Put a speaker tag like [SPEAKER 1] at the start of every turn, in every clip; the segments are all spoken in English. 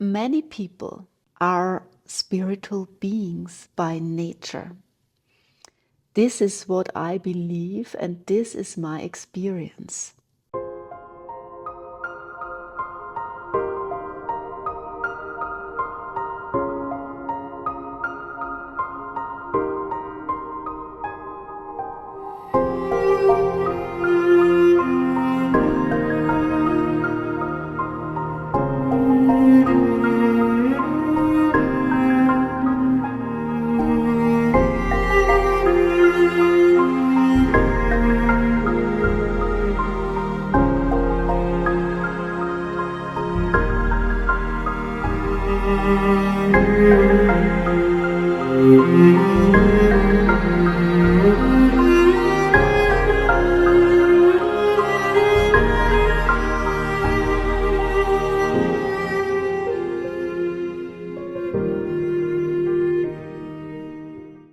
[SPEAKER 1] Many people are spiritual beings by nature. This is what I believe, and this is my experience.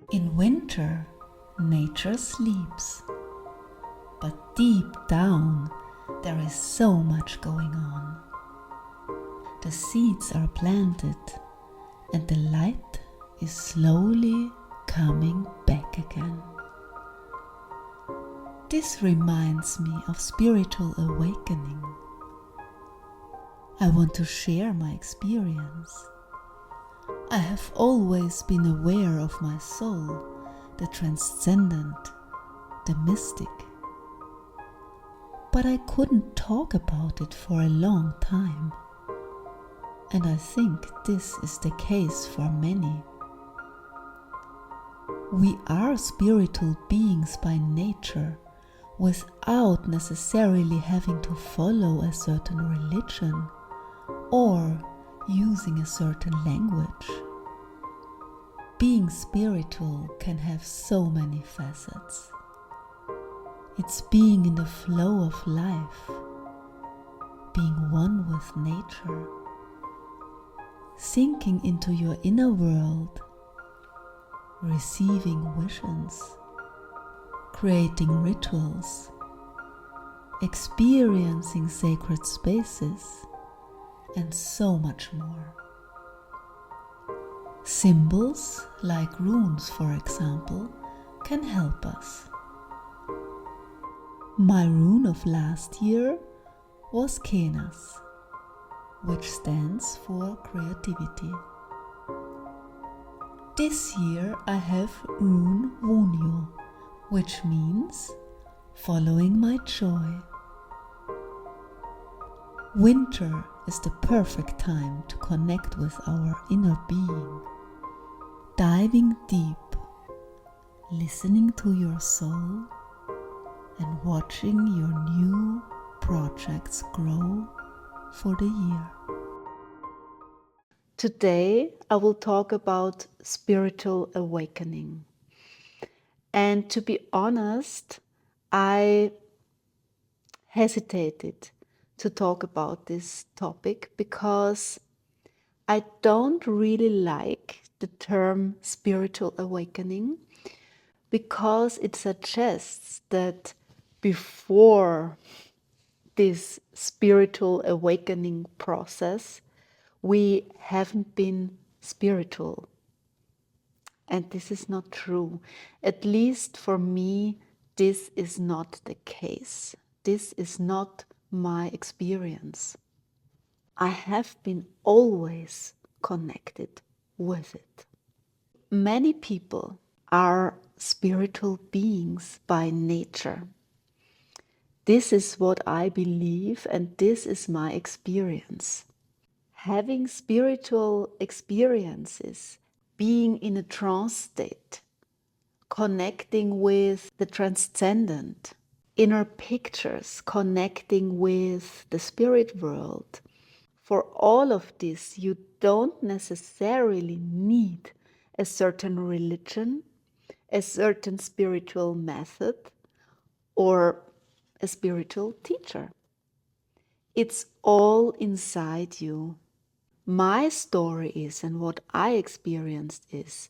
[SPEAKER 1] In winter, nature sleeps, but deep down there is so much going on. The seeds are planted and the light is slowly coming back again. This reminds me of spiritual awakening. I want to share my experience. I have always been aware of my soul, the transcendent, the mystic. But I couldn't talk about it for a long time. And I think this is the case for many. We are spiritual beings by nature, without necessarily having to follow a certain religion or using a certain language. Being spiritual can have so many facets. It's being in the flow of life, being one with nature, sinking into your inner world, receiving visions, creating rituals, experiencing sacred spaces, and so much more. Symbols like runes, for example, can help us. My rune of last year was Kenas, which stands for creativity. This year I have rune Wunjo, which means following my joy. Winter is the perfect time to connect with our inner being, diving deep, listening to your soul, and watching your new projects grow for the year. Today I will talk about spiritual awakening. And to be honest, I hesitated to talk about this topic because I don't really like the term spiritual awakening, because it suggests that before this spiritual awakening process, we haven't been spiritual. And this is not true. At least for me, this is not the case. This is not my experience. I have been always connected with it. Many people are spiritual beings by nature. This is what I believe, and this is my experience. Having spiritual experiences, being in a trance state, connecting with the transcendent, inner pictures, connecting with the spirit world. For all of this, you don't necessarily need a certain religion, a certain spiritual method, or a spiritual teacher. It's all inside you. My story is, and what I experienced is,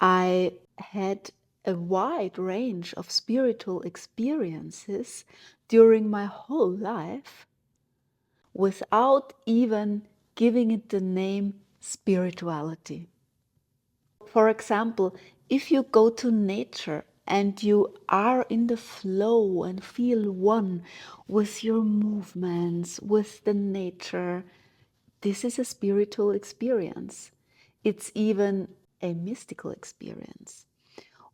[SPEAKER 1] I had a wide range of spiritual experiences during my whole life without even giving it the name spirituality. For example, if you go to nature and you are in the flow and feel one with your movements, with the nature, this is a spiritual experience. It's even a mystical experience.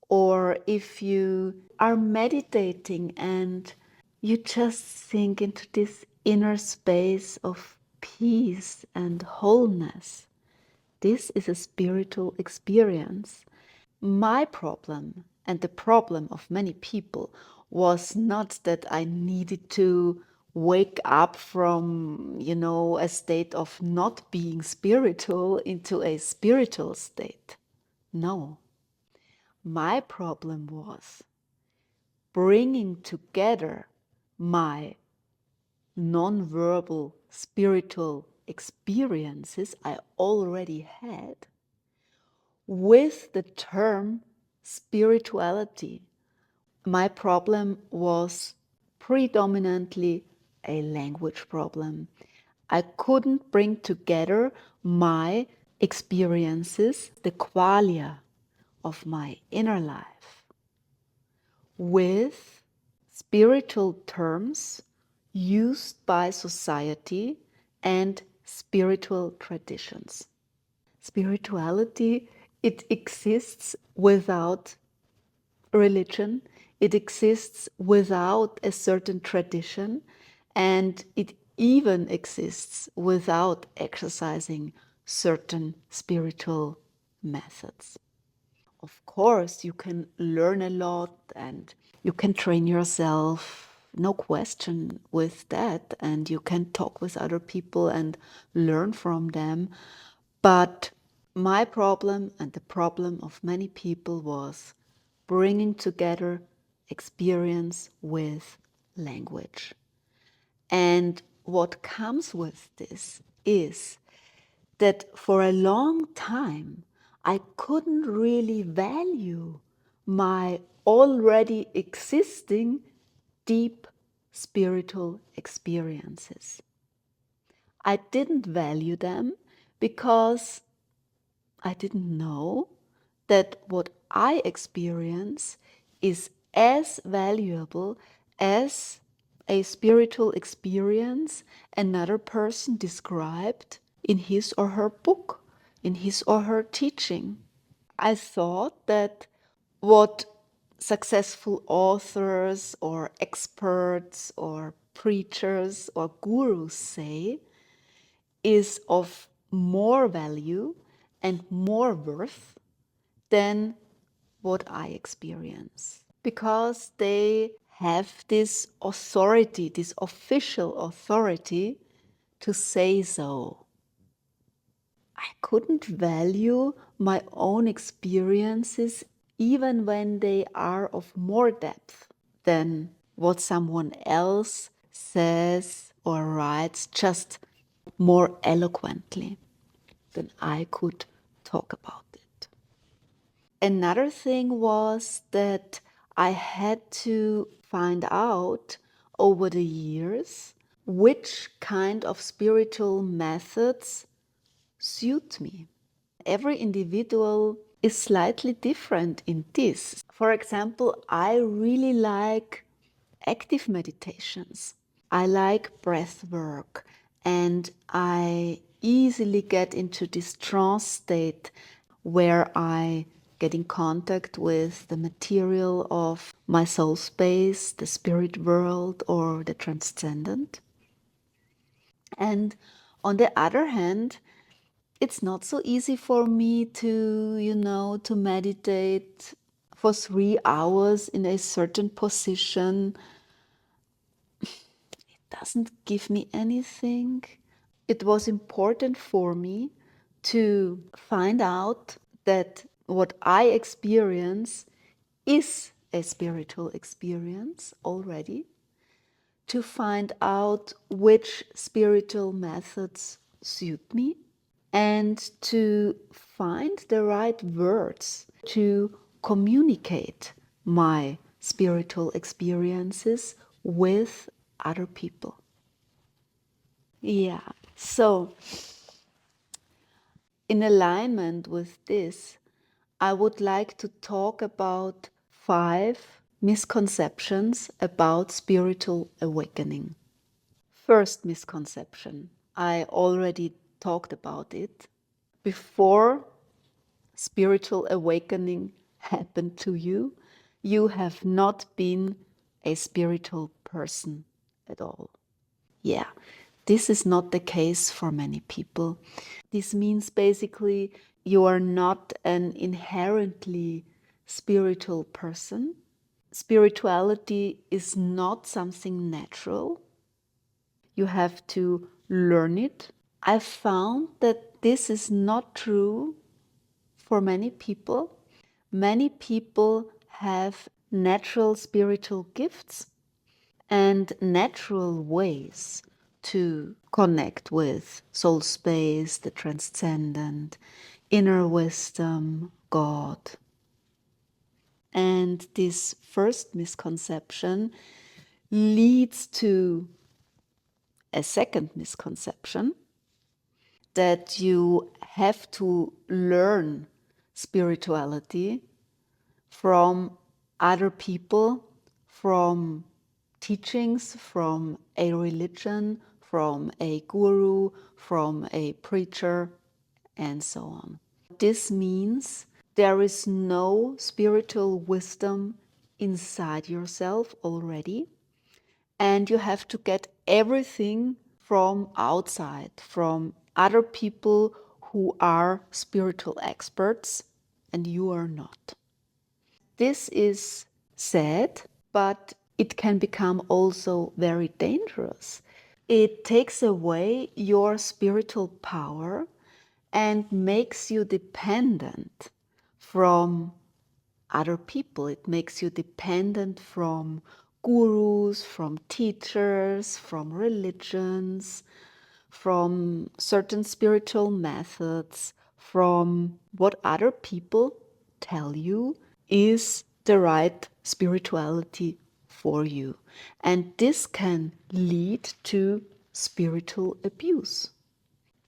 [SPEAKER 1] Or if you are meditating and you just sink into this inner space of peace and wholeness, this is a spiritual experience. My problem, and the problem of many people, was not that I needed to wake up from, a state of not being spiritual into a spiritual state. No. My problem was bringing together my non-verbal spiritual experiences I already had with the term spirituality. My problem was predominantly a language problem. I couldn't bring together my experiences, the qualia of my inner life, with spiritual terms used by society and spiritual traditions. Spirituality, it exists without religion, it exists without a certain tradition, and it even exists without exercising certain spiritual methods. Of course, you can learn a lot and you can train yourself, no question with that, and you can talk with other people and learn from them. But my problem and the problem of many people was bringing together experience with language. And what comes with this is that for a long time, I couldn't really value my already existing deep spiritual experiences. I didn't value them because I didn't know that what I experience is as valuable as a spiritual experience another person described in his or her book, in his or her teaching. I thought that what successful authors or experts or preachers or gurus say is of more value and more worth than what I experience. Because they have this authority, this official authority to say so. I couldn't value my own experiences even when they are of more depth than what someone else says or writes just more eloquently than I could talk about it. Another thing was that I had to find out over the years which kind of spiritual methods suit me. Every individual is slightly different in this. For example, I really like active meditations. I like breath work, and I easily get into this trance state where I get in contact with the material of my soul space, the spirit world, or the transcendent. And on the other hand, it's not so easy for me to meditate for 3 hours in a certain position. It doesn't give me anything. It was important for me to find out that what I experience is a spiritual experience already, to find out which spiritual methods suit me, and to find the right words to communicate my spiritual experiences with other people. Yeah, so In alignment with this, I would like to talk about 5 misconceptions about spiritual awakening. First misconception, I already talked about it. Before spiritual awakening happened to you, you have not been a spiritual person at all. Yeah, this is not the case for many people. This means basically you are not an inherently spiritual person. Spirituality is not something natural. You have to learn it. I found that this is not true for many people. Many people have natural spiritual gifts and natural ways to connect with soul space, the transcendent, inner wisdom, God. And this first misconception leads to a second misconception, that you have to learn spirituality from other people, from teachings, from a religion, from a guru, from a preacher, and so on. This means there is no spiritual wisdom inside yourself already, and you have to get everything from outside, from other people who are spiritual experts, and you are not. This is sad, but it can become also very dangerous. It takes away your spiritual power and makes you dependent from other people. It makes you dependent from gurus, from teachers, from religions, from certain spiritual methods, from what other people tell you is the right spirituality for you. And this can lead to spiritual abuse.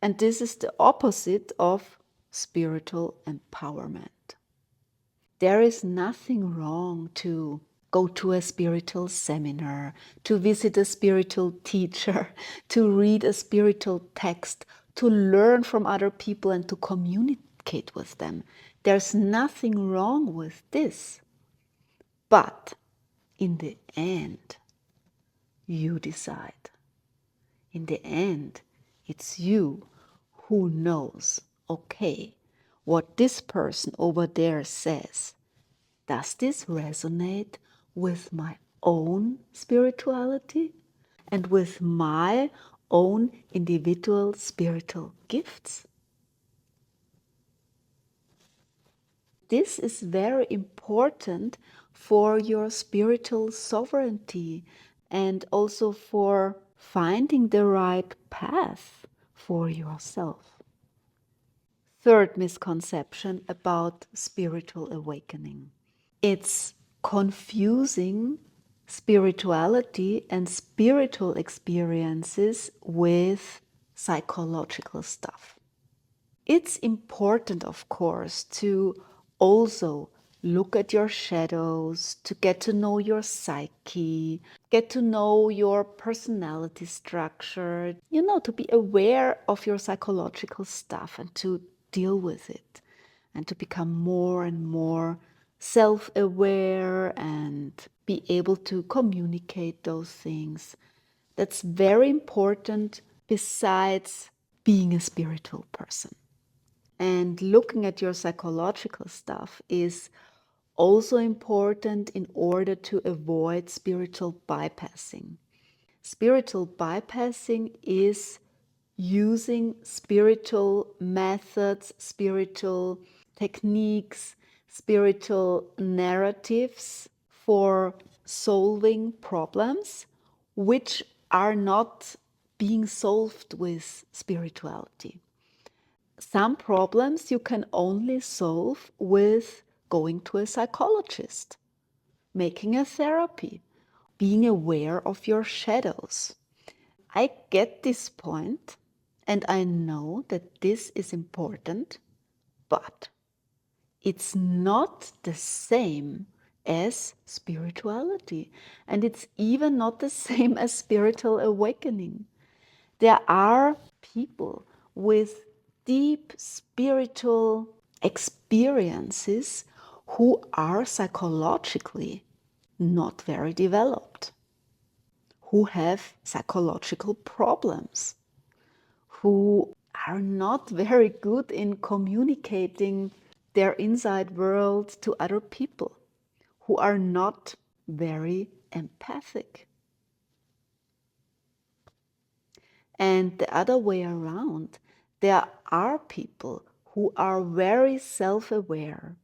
[SPEAKER 1] And this is the opposite of spiritual empowerment. There is nothing wrong to go to a spiritual seminar, to visit a spiritual teacher, to read a spiritual text, to learn from other people and to communicate with them. There's nothing wrong with this. But in the end, you decide. In the end, it's you who knows, okay, what this person over there says. Does this resonate with my own spirituality and with my own individual spiritual gifts? This is very important for your spiritual sovereignty and also for finding the right path for yourself. Third misconception about spiritual awakening. It's confusing spirituality and spiritual experiences with psychological stuff. It's important, of course, to also look at your shadows, to get to know your psyche, get to know your personality structure, to be aware of your psychological stuff and to deal with it and to become more and more self-aware and be able to communicate those things. That's very important besides being a spiritual person. And looking at your psychological stuff is also important in order to avoid spiritual bypassing. Spiritual bypassing is using spiritual methods, spiritual techniques, spiritual narratives for solving problems which are not being solved with spirituality. Some problems you can only solve with going to a psychologist, making a therapy, being aware of your shadows. I get this point, And I know that this is important, but it's not the same as spirituality. And it's even not the same as spiritual awakening. There are people with deep spiritual experiences who are psychologically not very developed, who have psychological problems, who are not very good in communicating their inside world to other people, who are not very empathic. And the other way around, there are people who are very self-aware,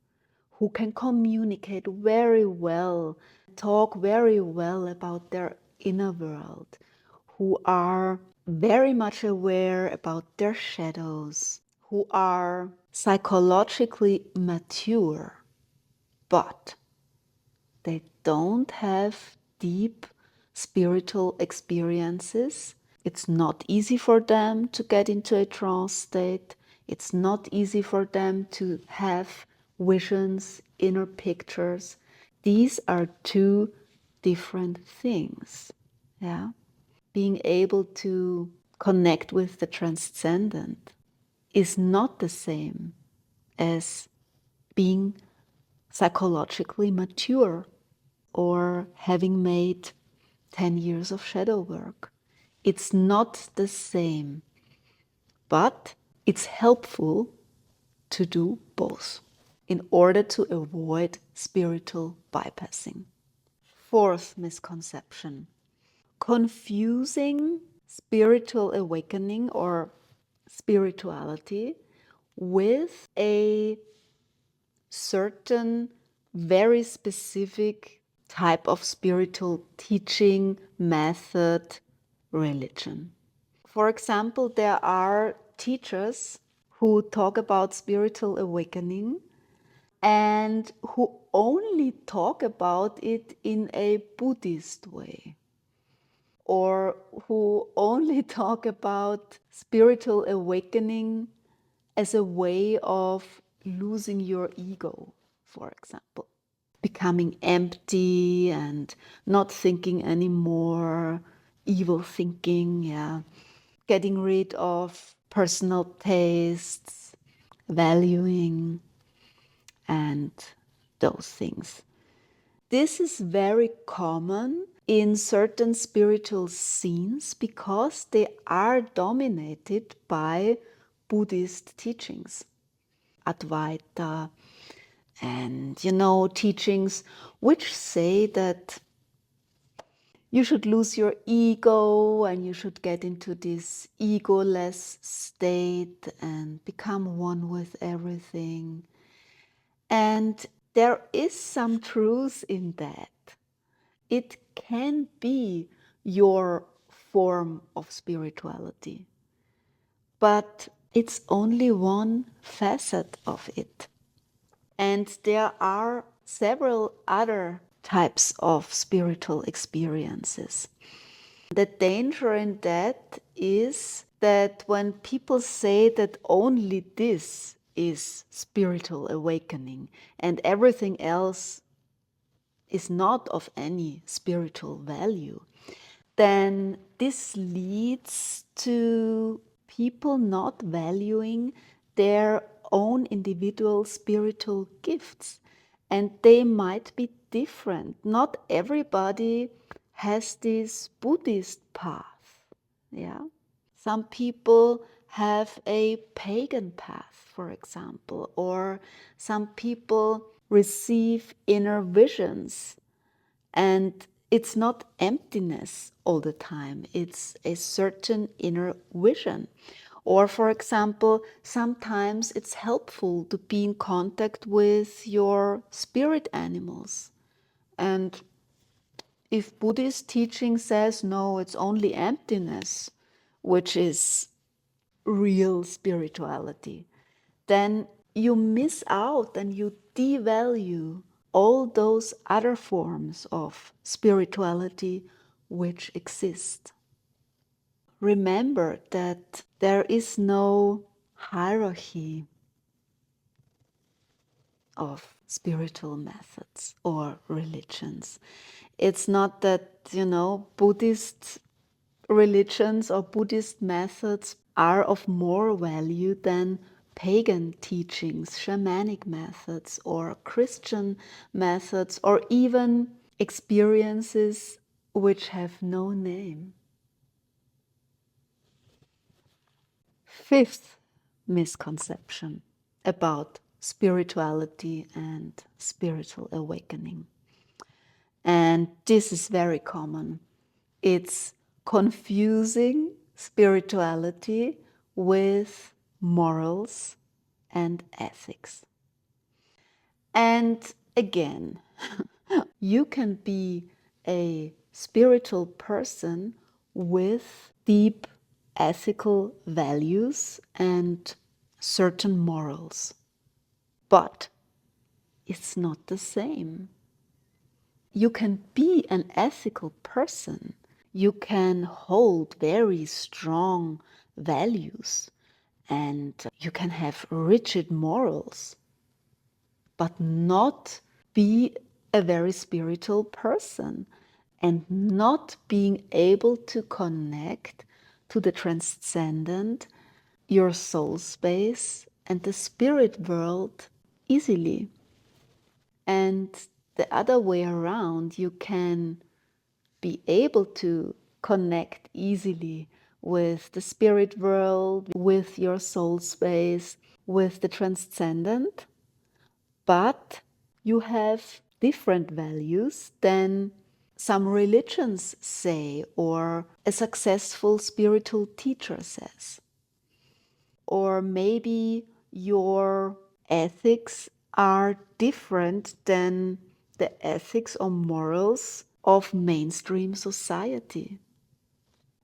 [SPEAKER 1] who can communicate very well, talk very well about their inner world, who are very much aware about their shadows, who are psychologically mature, but they don't have deep spiritual experiences. It's not easy for them to get into a trance state. It's not easy for them to have visions, inner pictures. These are two different things. Yeah. Being able to connect with the transcendent is not the same as being psychologically mature or having made 10 years of shadow work. It's not the same, but it's helpful to do both in order to avoid spiritual bypassing. Fourth misconception: confusing spiritual awakening or spirituality with a certain very specific type of spiritual teaching, method, religion. For example, there are teachers who talk about spiritual awakening and who only talk about it in a Buddhist way, or who only talk about spiritual awakening as a way of losing your ego, for example. Becoming empty and not thinking anymore, evil thinking, yeah. Getting rid of personal tastes, valuing, and those things. This is very common in certain spiritual scenes because they are dominated by Buddhist teachings. Advaita, and teachings which say that you should lose your ego and you should get into this egoless state and become one with everything. And there is some truth in that. It can be your form of spirituality, but it's only one facet of it. And there are several other types of spiritual experiences. The danger in that is that when people say that only this is spiritual awakening and everything else is not of any spiritual value, then this leads to people not valuing their own individual spiritual gifts. And they might be different. Not everybody has this Buddhist path. Yeah. Some people have a pagan path, for example, or some people receive inner visions. And it's not emptiness all the time, it's a certain inner vision. Or, for example, sometimes it's helpful to be in contact with your spirit animals. And if Buddhist teaching says, no, it's only emptiness, which is real spirituality, then you miss out and you devalue all those other forms of spirituality which exist. remember that there is no hierarchy of spiritual methods or religions. It's not that, Buddhist religions or Buddhist methods are of more value than pagan teachings, shamanic methods, or Christian methods, or even experiences which have no name. Fifth misconception about spirituality and spiritual awakening. And this is very common. It's confusing spirituality with morals and ethics. And again, you can be a spiritual person with deep ethical values and certain morals. But it's not the same. You can be an ethical person. You can hold very strong values and you can have rigid morals, but not be a very spiritual person and not being able to connect to the transcendent, your soul space, and the spirit world easily. And the other way around, you can be able to connect easily with the spirit world, with your soul space, with the transcendent, but you have different values than some religions say, or a successful spiritual teacher says. Or maybe your ethics are different than the ethics or morals of mainstream society.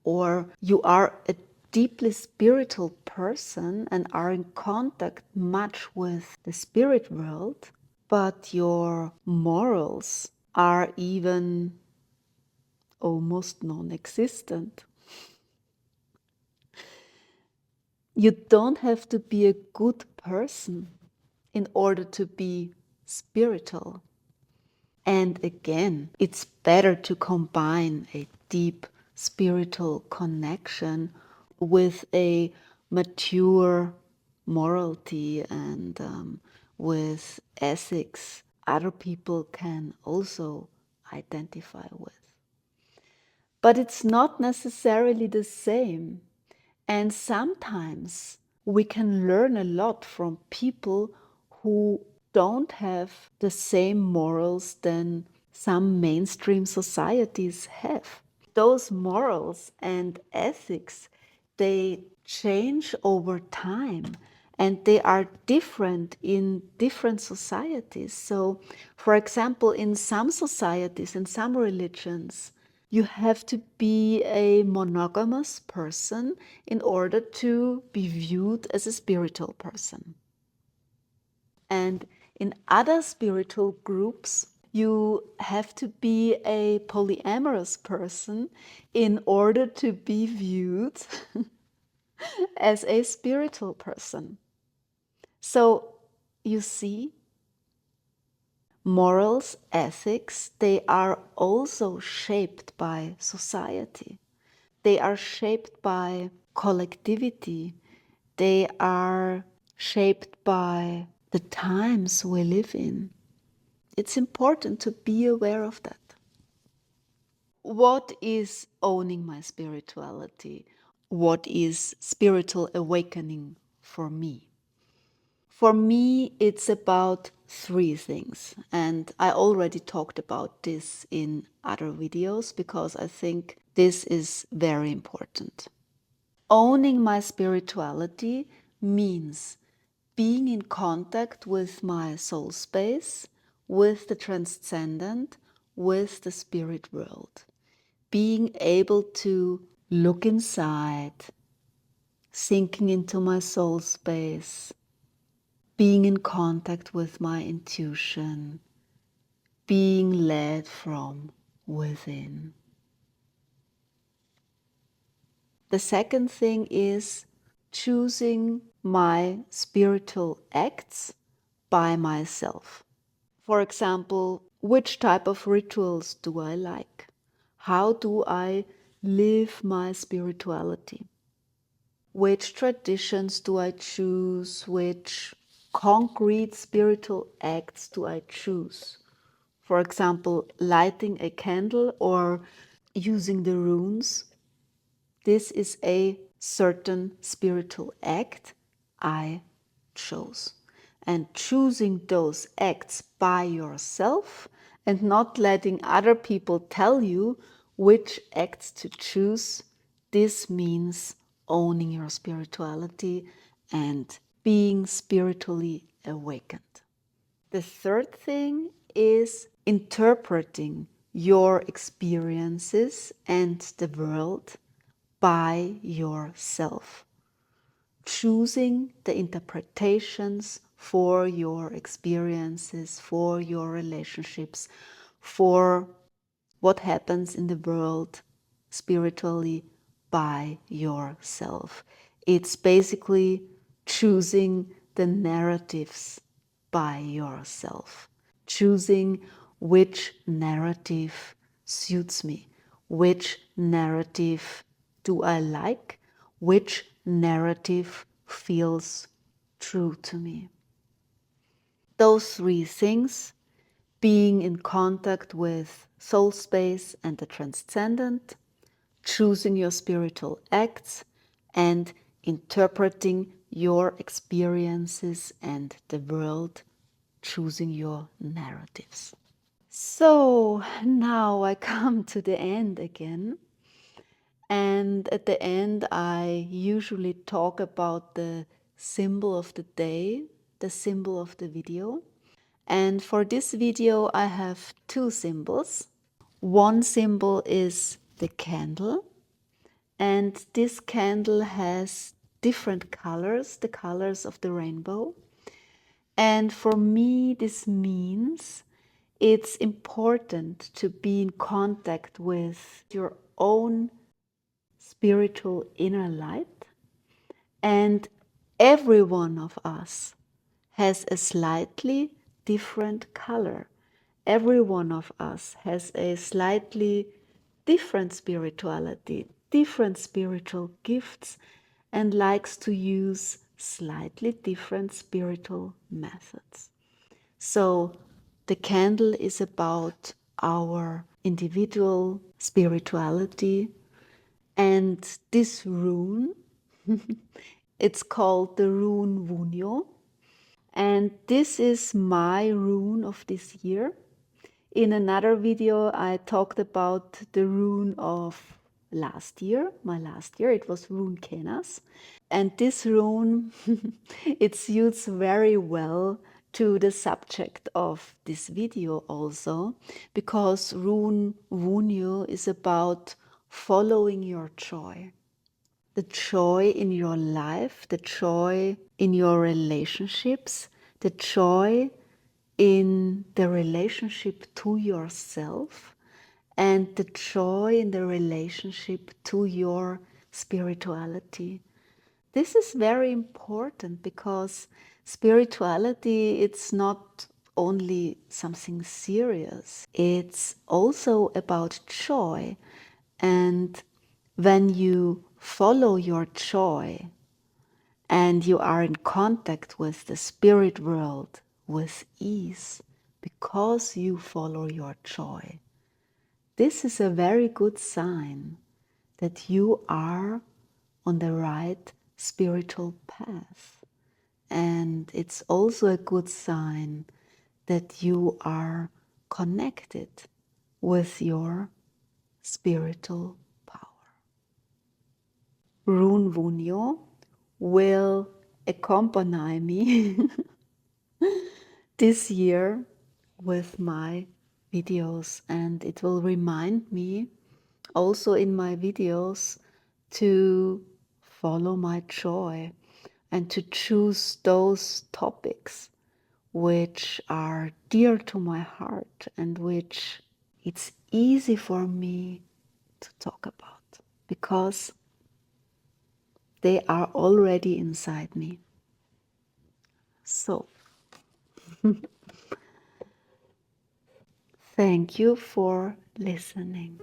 [SPEAKER 1] Or you are a deeply spiritual person and are in contact much with the spirit world, but your morals are even almost non-existent. You don't have to be a good person in order to be spiritual. And again, it's better to combine a deep spiritual connection with a mature morality and with ethics other people can also identify with. But it's not necessarily the same. And sometimes we can learn a lot from people who don't have the same morals than some mainstream societies have. Those morals and ethics, they change over time and they are different in different societies. So, for example, in some societies, in some religions, you have to be a monogamous person in order to be viewed as a spiritual person. And in other spiritual groups, you have to be a polyamorous person in order to be viewed as a spiritual person. So you see, morals, ethics, they are also shaped by society. They are shaped by collectivity. They are shaped by the times we live in. It's important to be aware of that. What is owning my spirituality? What is spiritual awakening for me? For me, it's about three things. And I already talked about this in other videos because I think this is very important. Owning my spirituality means being in contact with my soul space, with the transcendent, with the spirit world. Being able to look inside, sinking into my soul space, being in contact with my intuition, being led from within. The second thing is choosing my spiritual acts by myself. For example, which type of rituals do I like? How do I live my spirituality? Which traditions do I choose? Which concrete spiritual acts do I choose? For example, lighting a candle or using the runes. This is a certain spiritual act I chose. And choosing those acts by yourself and not letting other people tell you which acts to choose, this means owning your spirituality and being spiritually awakened. The third thing is interpreting your experiences and the world by yourself. Choosing the interpretations for your experiences, for your relationships, for what happens in the world spiritually by yourself. It's basically choosing the narratives by yourself, choosing which narrative suits me, which narrative do I like, which narrative feels true to me. Those three things, being in contact with soul space and the transcendent, choosing your spiritual acts, and interpreting your experiences and the world, choosing your narratives. So now I come to the end again. And at the end, I usually talk about the symbol of the day, the symbol of the video. And for this video, I have two symbols. One symbol is the candle, and this candle has different colors, the colors of the rainbow. And for me, this means it's important to be in contact with your own spiritual inner light. And every one of us has a slightly different color. Every one of us has a slightly different spirituality, different spiritual gifts, and likes to use slightly different spiritual methods. So the candle is about our individual spirituality, and this rune, it's called the rune Wunjo. And this is my rune of this year. In another video, I talked about the rune of last year, my last year. It was rune Kenas. And this rune, it suits very well to the subject of this video also, because rune Wunjo is about following your joy. The joy in your life, the joy in your relationships, the joy in the relationship to yourself, and the joy in the relationship to your spirituality. This is very important because spirituality, it's not only something serious, it's also about joy. And when you follow your joy and you are in contact with the spirit world with ease because you follow your joy, this is a very good sign that you are on the right spiritual path. And it's also a good sign that you are connected with your spiritual power. Rune Wunjo will accompany me this year with my videos, and it will remind me also in my videos to follow my joy and to choose those topics which are dear to my heart and which it's easy for me to talk about, because They are already inside me. So, thank you for listening.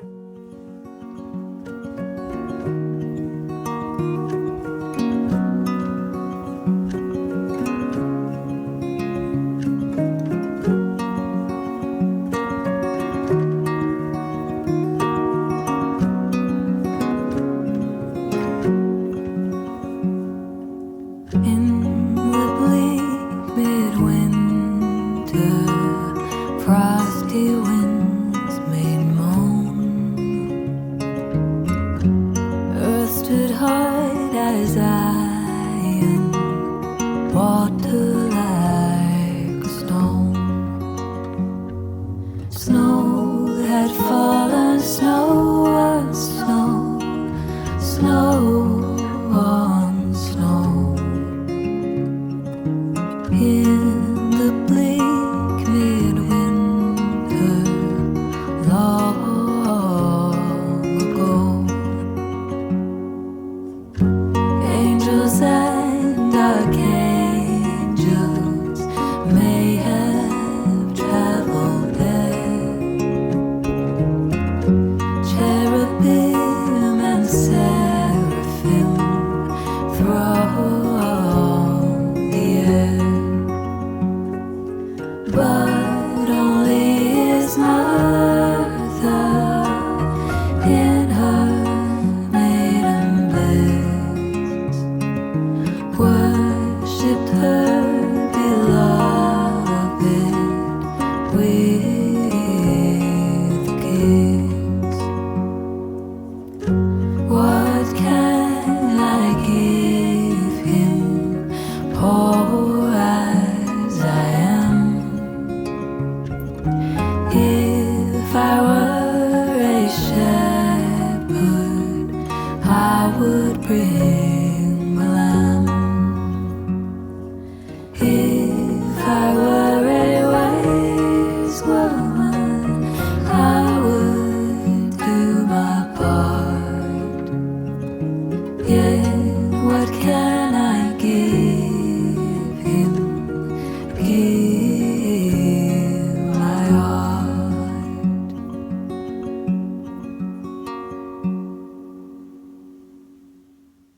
[SPEAKER 2] In the bleak midwinter, frosty winds made moan. Earth stood hard as iron, water like a stone. Snow had fallen, snow on snow, snow on snow. In the bleak midwinter, long ago, angels and archangels may have traveled there. Cherubim and seraphim throng the air. But only His mother in her maiden bliss worshipped her beloved with a kiss. What can I give Him, poor as I am? If I were a shepherd, I would bring my lamb.